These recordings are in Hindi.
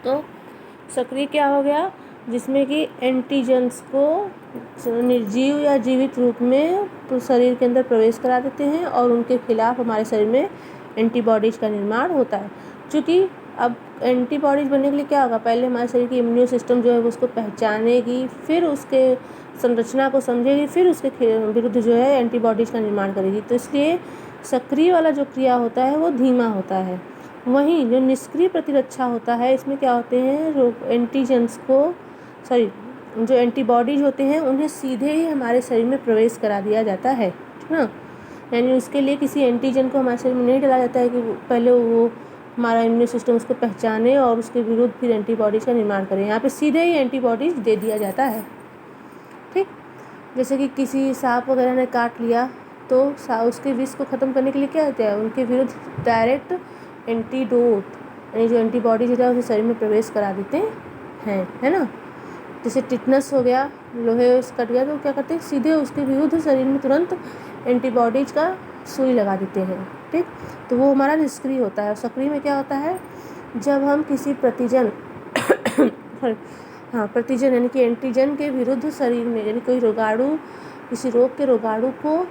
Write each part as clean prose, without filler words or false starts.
तो सक्रिय क्या हो गया, जिसमें कि एंटीजेंस को निर्जीव या जीवित रूप में शरीर के अंदर प्रवेश करा देते हैं और उनके खिलाफ हमारे शरीर में एंटीबॉडीज का निर्माण होता है। क्योंकि अब एंटीबॉडीज बनने के लिए क्या होगा, पहले हमारे शरीर की इम्यून सिस्टम जो है वो उसको पहचानेगी, फिर उसके संरचना को समझेगी, फिर उसके विरुद्ध जो है एंटीबॉडीज का निर्माण करेगी। तो इसलिए सक्रिय वाला जो क्रिया होता है वो धीमा होता है। वहीं जो निष्क्रिय प्रतिरक्षा होता है, इसमें क्या होते हैं, एंटीजेंस को जो एंटीबॉडीज होते हैं उन्हें सीधे ही हमारे शरीर में प्रवेश करा दिया जाता है, ठीक ना। यानी उसके लिए किसी एंटीजन को हमारे शरीर में नहीं डाला जाता है कि पहले वो हमारा इम्यून सिस्टम उसको पहचाने और उसके विरुद्ध फिर एंटीबॉडीज का निर्माण करें। यहाँ पे सीधे ही एंटीबॉडीज दे दिया जाता है, ठीक। जैसे कि किसी सांप वगैरह ने काट लिया तो उसके विष को ख़त्म करने के लिए क्या होता है, उनके विरुद्ध डायरेक्ट एंटीडोट यानी जो एंटीबॉडीज होता है उसे शरीर में प्रवेश करा देते हैं, है ना। जैसे टिटनस हो गया, लोहे कट गया, तो क्या करते हैं, सीधे उसके विरुद्ध शरीर में तुरंत एंटीबॉडीज का सुई लगा देते हैं, ठीक। तो वो हमारा निष्क्रिय होता है। और सक्रिय में क्या होता है, जब हम किसी प्रतिजन प्रतिजन यानी कि एंटीजन के विरुद्ध शरीर में, यानी कोई रोगाणु, किसी रोग के रोगाणु को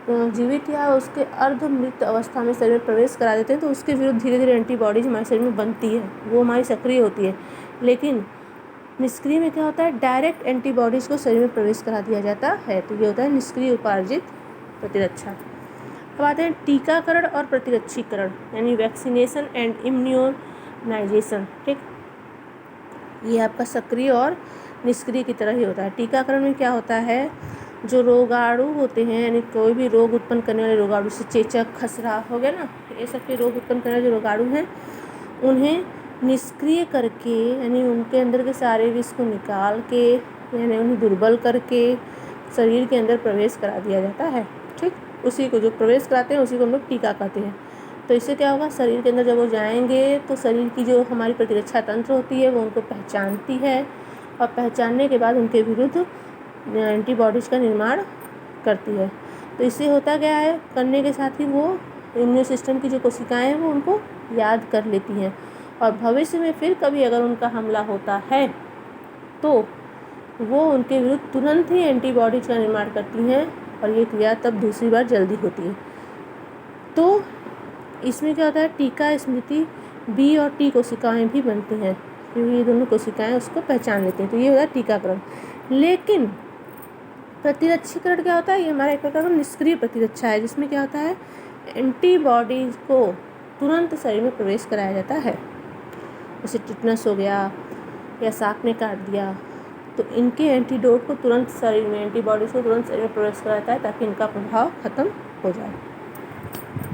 जीवित या उसके अर्धमृत अवस्था में शरीर में प्रवेश करा देते हैं, तो उसके विरुद्ध धीरे धीरे एंटीबॉडीज हमारे शरीर में बनती है, वो हमारी सक्रिय होती है। लेकिन निष्क्रिय में क्या होता है, डायरेक्ट एंटीबॉडीज को शरीर में प्रवेश करा दिया जाता है। तो ये होता है निष्क्रिय उपार्जित प्रतिरक्षा। अब आते हैं टीकाकरण और प्रतिरक्षीकरण, यानी वैक्सीनेशन एंड इम्यूनाइजेशन, ठीक। ये आपका सक्रिय और निष्क्रिय की तरह ही होता है। टीकाकरण में क्या होता है, जो रोगाणु होते हैं, यानी कोई भी रोग उत्पन्न करने वाले रोगाणु, जैसे चेचक, खसरा हो गया ना, ये सब के रोग उत्पन्न करने वाले जो रोगाणु हैं उन्हें निष्क्रिय करके, यानी उनके अंदर के सारे विष को निकाल के, यानी उन्हें दुर्बल करके शरीर के अंदर प्रवेश करा दिया जाता है, ठीक। उसी को जो प्रवेश कराते हैं उसी को हम लोग टीका कहते हैं। तो इससे क्या होगा, शरीर के अंदर जब वो जाएंगे तो शरीर की जो हमारी प्रतिरक्षा तंत्र होती है वो उनको पहचानती है और पहचानने के बाद उनके विरुद्ध एंटीबॉडीज़ का निर्माण करती है। तो इससे होता क्या है, करने के साथ ही वो इम्यून सिस्टम की जो कोशिकाएं हैं वो उनको याद कर लेती हैं और भविष्य में फिर कभी अगर उनका हमला होता है तो वो उनके विरुद्ध तुरंत ही एंटीबॉडीज़ का निर्माण करती हैं और ये क्रिया तब दूसरी बार जल्दी होती है। तो इसमें क्या होता है, टीका स्मृति बी और टी कोशिकाएं भी बनती हैं, क्योंकि ये दोनों कोशिकाएं उसको पहचान लेती हैं। तो ये होता है टीकाकरण। लेकिन प्रतिरक्षीकरण क्या होता है, ये हमारा एक प्रकार का निष्क्रिय प्रतिरक्षा है, जिसमें क्या होता है, एंटीबॉडीज को तुरंत शरीर में प्रवेश कराया जाता है। जैसे टिटनस हो गया या सांप ने काट दिया, तो इनके एंटीडोट को तुरंत शरीर में, एंटीबॉडीज को तुरंत शरीर में प्रवेश कराता है ताकि इनका प्रभाव खत्म हो जाए।